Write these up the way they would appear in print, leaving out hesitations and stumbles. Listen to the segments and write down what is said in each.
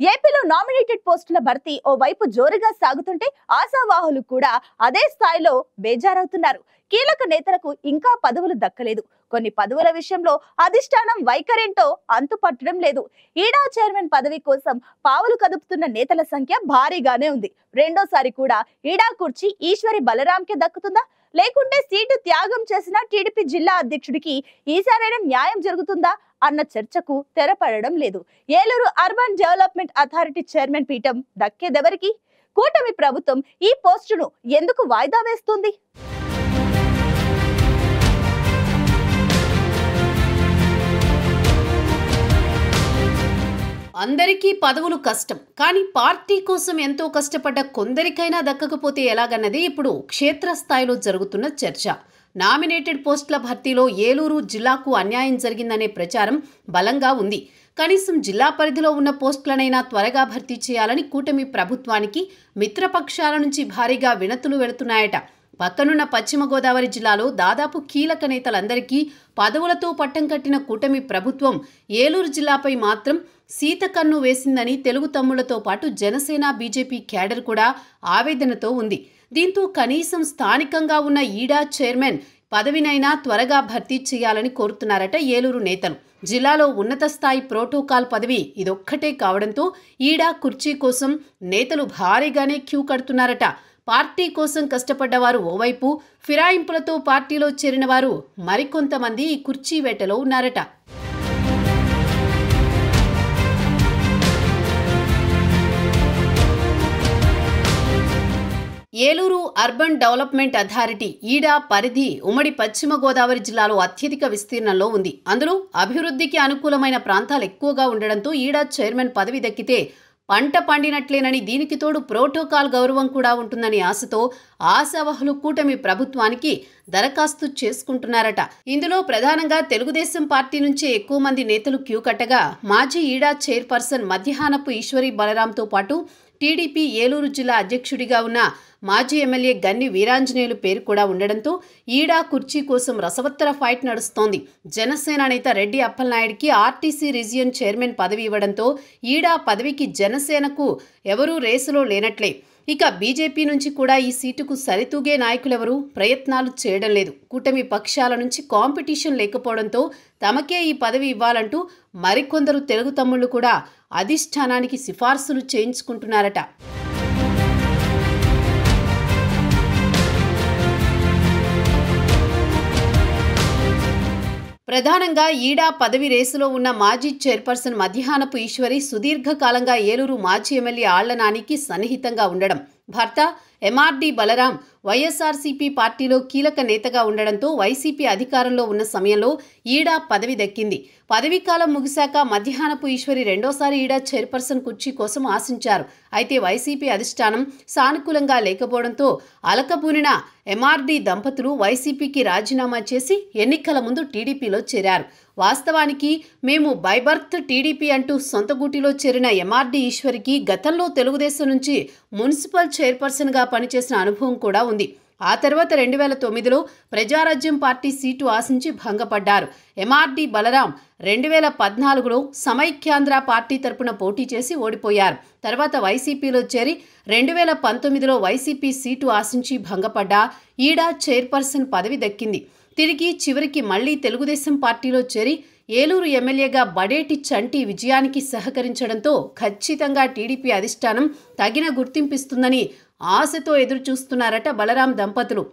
ఏపీలో నామినేటెడ్ పోస్టుల భర్తీ ఓ వైపు జోరుగా సాగుతుంటే ఆశావాహులు కూడా అదే స్థాయిలో బేజారవుతున్నారు. కీలక నేతలకు ఇంకా పదవులు దక్కలేదు. కొన్ని పదవుల విషయంలో అధిష్టానం వైఖరేంటో అంతుపట్టడం లేదు. ఈడా చైర్మన్ పదవి కోసం పావులు కదుపుతున్న నేతల సంఖ్య భారీగానే ఉంది. రెండోసారి కూడా ఈడా కుర్చీ ఈశ్వరి బలరాంకే దక్కుతుందా, లేకుంటే సీటు త్యాగం చేసిన టీడీపీ జిల్లా అధ్యక్షుడికి ఈసారైనా న్యాయం జరుగుతుందా అన్న చర్చకు తెరపడడం లేదు. Eluru urban development authority chairman పీఠం దక్కేదెవరికి? కూటమి ప్రభుత్వం ఈ పోస్టును ఎందుకు వాయిదా వేస్తుంది? అందరికీ పదవులు కష్టం, కానీ పార్టీ కోసం ఎంతో కష్టపడ్డ కొందరికైనా దక్కకపోతే ఎలాగన్నది ఇప్పుడు క్షేత్రస్థాయిలో జరుగుతున్న చర్చ. నామినేటెడ్ పోస్టుల భర్తీలో ఏలూరు జిల్లాకు అన్యాయం జరిగిందనే ప్రచారం బలంగా ఉంది. కనీసం జిల్లా పరిధిలో ఉన్న పోస్టులనైనా త్వరగా భర్తీ చేయాలని కూటమి ప్రభుత్వానికి మిత్రపక్షాల నుంచి భారీగా వినతులు వెళుతున్నాయట. పక్కనున్న పశ్చిమ గోదావరి జిల్లాలో దాదాపు కీలక నేతలందరికీ పదవులతో పట్టం కట్టిన కూటమి ప్రభుత్వం ఏలూరు జిల్లాపై మాత్రం సీతకన్ను వేసిందని తెలుగు తమ్ముళ్లతో పాటు జనసేన బీజేపీ క్యాడర్ కూడా ఆవేదనతో ఉంది. దీంతో కనీసం స్థానికంగా ఉన్న ఈడా చైర్మన్ పదవినైనా త్వరగా భర్తీ చేయాలని కోరుతున్నారట ఏలూరు నేతలు. జిల్లాలో ఉన్నత స్థాయి ప్రోటోకాల్ పదవి ఇదొక్కటే కావడంతో ఈడా కుర్చీ కోసం నేతలు భారీగానే క్యూ కడుతున్నారట. పార్టీ కోసం కష్టపడ్డవారు ఓవైపు, ఫిరాయింపులతో పార్టీలో చేరిన వారు మరికొంతమంది ఈ కుర్చీ వేటలో ఉన్నారట. ఏలూరు అర్బన్ డెవలప్మెంట్ అథారిటీ ఈడా పరిధి ఉమ్మడి పశ్చిమ గోదావరి జిల్లాలో అత్యధిక విస్తీర్ణంలో ఉంది. అందులో అభివృద్ధికి అనుకూలమైన ప్రాంతాలు ఎక్కువగా ఉండడంతో ఈడా చైర్మన్ పదవి దక్కితే పంట పండినట్లేనని, దీనికి తోడు ప్రోటోకాల్ గౌరవం కూడా ఉంటుందని ఆశతో ఆశావహులు కూటమి ప్రభుత్వానికి దరఖాస్తు చేసుకుంటున్నారట. ఇందులో ప్రధానంగా తెలుగుదేశం పార్టీ నుంచే ఎక్కువ మంది నేతలు క్యూ కట్టగా, మాజీ ఈడా చైర్పర్సన్ మధ్యాహ్నపు ఈశ్వరి బలరాంతో పాటు టీడీపీ ఏలూరు జిల్లా అధ్యక్షుడిగా ఉన్న మాజీ ఎమ్మెల్యే గన్ని వీరాంజనేయులు పేరు కూడా ఉండడంతో ఈడా కుర్చీ కోసం రసవత్తర ఫైట్ నడుస్తోంది. జనసేన నేత రెడ్డి అప్పలనాయుడికి ఆర్టీసీ రీజియన్ చైర్మన్ పదవి ఇవ్వడంతో ఈడా పదవికి జనసేనకు ఎవరూ రేసులో లేనట్లే. ఇక బీజేపీ నుంచి కూడా ఈ సీటుకు సరితూగే నాయకులెవరూ ప్రయత్నాలు చేయడం లేదు. కూటమి పక్షాల నుంచి కాంపిటీషన్ లేకపోవడంతో తమకే ఈ పదవి ఇవ్వాలంటూ మరికొందరు తెలుగు తమ్ముళ్లు కూడా అధిష్టానానికి సిఫార్సులు చేయించుకుంటున్నారట. ప్రధానంగా ఈడా పదవి రేసులో ఉన్న మాజీ చైర్పర్సన్ మధ్యాహ్నపు ఈశ్వరి సుదీర్ఘకాలంగా ఏలూరు మాజీ ఎమ్మెల్యే ఆళ్ల నానికి సన్నిహితంగా ఉండడం, భర్త ఎంఆర్డి బలరాం వైఎస్ఆర్సీపీ పార్టీలో కీలక నేతగా ఉండడంతో వైసీపీ అధికారంలో ఉన్న సమయంలో ఈడా పదవి దక్కింది. పదవీకాలం ముగిశాక మధ్యాహ్నపు ఈశ్వరి రెండోసారి ఈడా చైర్పర్సన్ కుర్చీ కోసం ఆశించారు. అయితే వైసీపీ అధిష్టానం సానుకూలంగా లేకపోవడంతో అలకబూనిన ఎంఆర్డి దంపతులు వైసీపీకి రాజీనామా చేసి ఎన్నికల ముందు టీడీపీలో చేరారు. వాస్తవానికి మేము బైబర్త్ టీడీపీ అంటూ సొంత గూటిలో చేరిన ఎంఆర్డి ఈశ్వరికి గతంలో తెలుగుదేశం నుంచి మున్సిపల్ చైర్పర్సన్గా పనిచేసిన అనుభవం కూడా ఉంది. ఆ తర్వాత 2009లో ప్రజారాజ్యం పార్టీ సీటు ఆశించి భంగపడ్డారు. ఎంఆర్డి బలరాం 2014లో సమైక్యాంధ్ర పార్టీ తరపున పోటీ చేసి ఓడిపోయారు. తర్వాత వైసీపీలో చేరి 2019లో వైసీపీ సీటు ఆశించి భంగపడ్డా ఈడా చైర్పర్సన్ పదవి దక్కింది. తిరిగి చివరికి మళ్లీ తెలుగుదేశం పార్టీలో చేరి ఏలూరు ఎమ్మెల్యేగా బడేటి చంటి విజయానికి సహకరించడంతో ఖచ్చితంగా టీడీపీ అధిష్టానం తగిన గుర్తింపిస్తుందని ఆశతో ఎదురుచూస్తున్నారట బలరాం దంపతులు.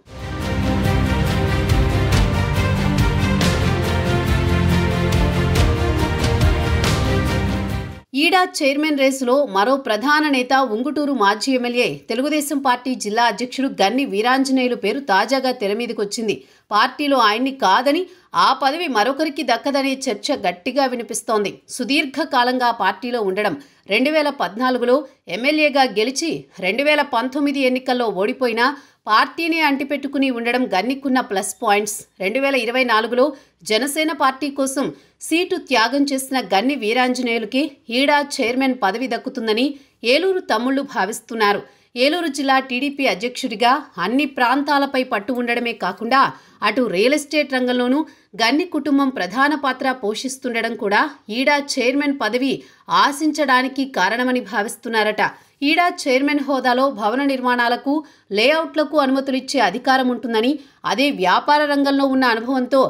ఈడా చైర్మన్ రేసులో మరో ప్రధాన నేత ఉంగుటూరు మాజీ ఎమ్మెల్యే తెలుగుదేశం పార్టీ జిల్లా అధ్యక్షుడు గన్ని వీరాంజనేయులు పేరు తాజాగా తెరమీదకొచ్చింది. పార్టీలో ఆయన్ని కాదని ఆ పదవి మరొకరికి దక్కదనే చర్చ గట్టిగా వినిపిస్తోంది. సుదీర్ఘకాలంగా పార్టీలో ఉండడం, 2014లో ఎమ్మెల్యేగా గెలిచి 2019 ఎన్నికల్లో ఓడిపోయినా పార్టీని అంటిపెట్టుకుని ఉండడం గన్నికున్న ప్లస్ పాయింట్స్. 2024లో జనసేన పార్టీ కోసం సీటు త్యాగం చేసిన గన్ని వీరాంజనేయులకి ఈడా చైర్మన్ పదవి దక్కుతుందని ఏలూరు తమ్ముళ్లు భావిస్తున్నారు. ఏలూరు జిల్లా టీడీపీ అధ్యక్షుడిగా అన్ని ప్రాంతాలపై పట్టు ఉండడమే కాకుండా అటు రియల్ ఎస్టేట్ రంగంలోనూ గన్ని కుటుంబం ప్రధాన పాత్ర పోషిస్తుండడం కూడా ఈడా చైర్మన్ పదవి ఆశించడానికి కారణమని భావిస్తున్నారట. ఈడా చైర్మన్ హోదాలో భవన నిర్మాణాలకు, లేఅవుట్లకు అనుమతులిచ్చే అధికారం ఉంటుందని, అదే వ్యాపార రంగంలో ఉన్న అనుభవంతో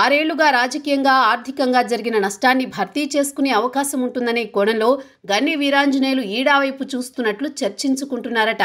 6 ఏళ్లుగా రాజకీయంగా, ఆర్థికంగా జరిగిన నష్టాన్ని భర్తీ చేసుకునే అవకాశం ఉంటుందనే కోణంలో గన్ని వీరాంజనేయులు ఈడా వైపు చూస్తున్నట్లు చర్చించుకుంటున్నారట.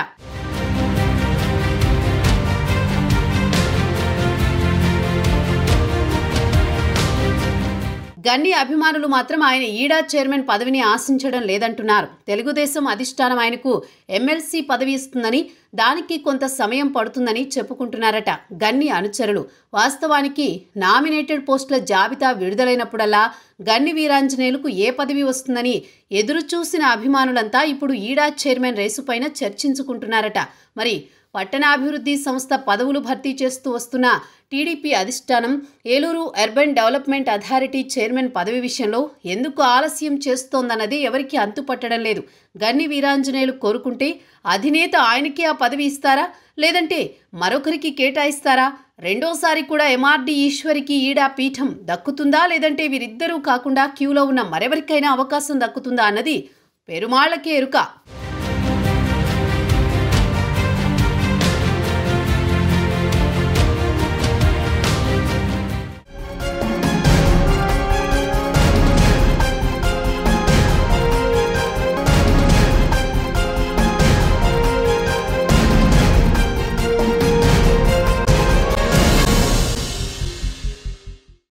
గన్ని అభిమానులు మాత్రం ఆయన ఈడా చైర్మన్ పదవిని ఆశించడం లేదంటున్నారు. తెలుగుదేశం అధిష్టానం ఆయనకు ఎమ్మెల్సీ పదవి ఇస్తుందని, దానికి కొంత సమయం పడుతుందని చెప్పుకుంటున్నారట గన్ని అనుచరులు. వాస్తవానికి నామినేటెడ్ పోస్టుల జాబితా విడుదలైనప్పుడల్లా గన్ని వీరాంజనేయులకు ఏ పదవి వస్తుందని ఎదురు చూసిన అభిమానులంతా ఇప్పుడు ఈడా చైర్మన్ రేసుపైన చర్చించుకుంటున్నారట. మరి పట్టణాభివృద్ధి సంస్థ పదవులు భర్తీ చేస్తూ వస్తున్న టీడీపీ అధిష్టానం Eluru urban development authority chairman పదవి విషయంలో ఎందుకు ఆలస్యం చేస్తోందన్నది ఎవరికీ అంతుపట్టడం లేదు. గన్ని వీరాంజనేయులు కోరుకుంటే అధినేత ఆయనకే ఆ పదవి ఇస్తారా, లేదంటే మరొకరికి కేటాయిస్తారా? రెండోసారి కూడా ఎంఆర్డి ఈశ్వరికి ఈడా పీఠం దక్కుతుందా, లేదంటే వీరిద్దరూ కాకుండా క్యూలో ఉన్న మరెవరికైనా అవకాశం దక్కుతుందా అన్నది పెరుమాళ్లకే ఎరుక.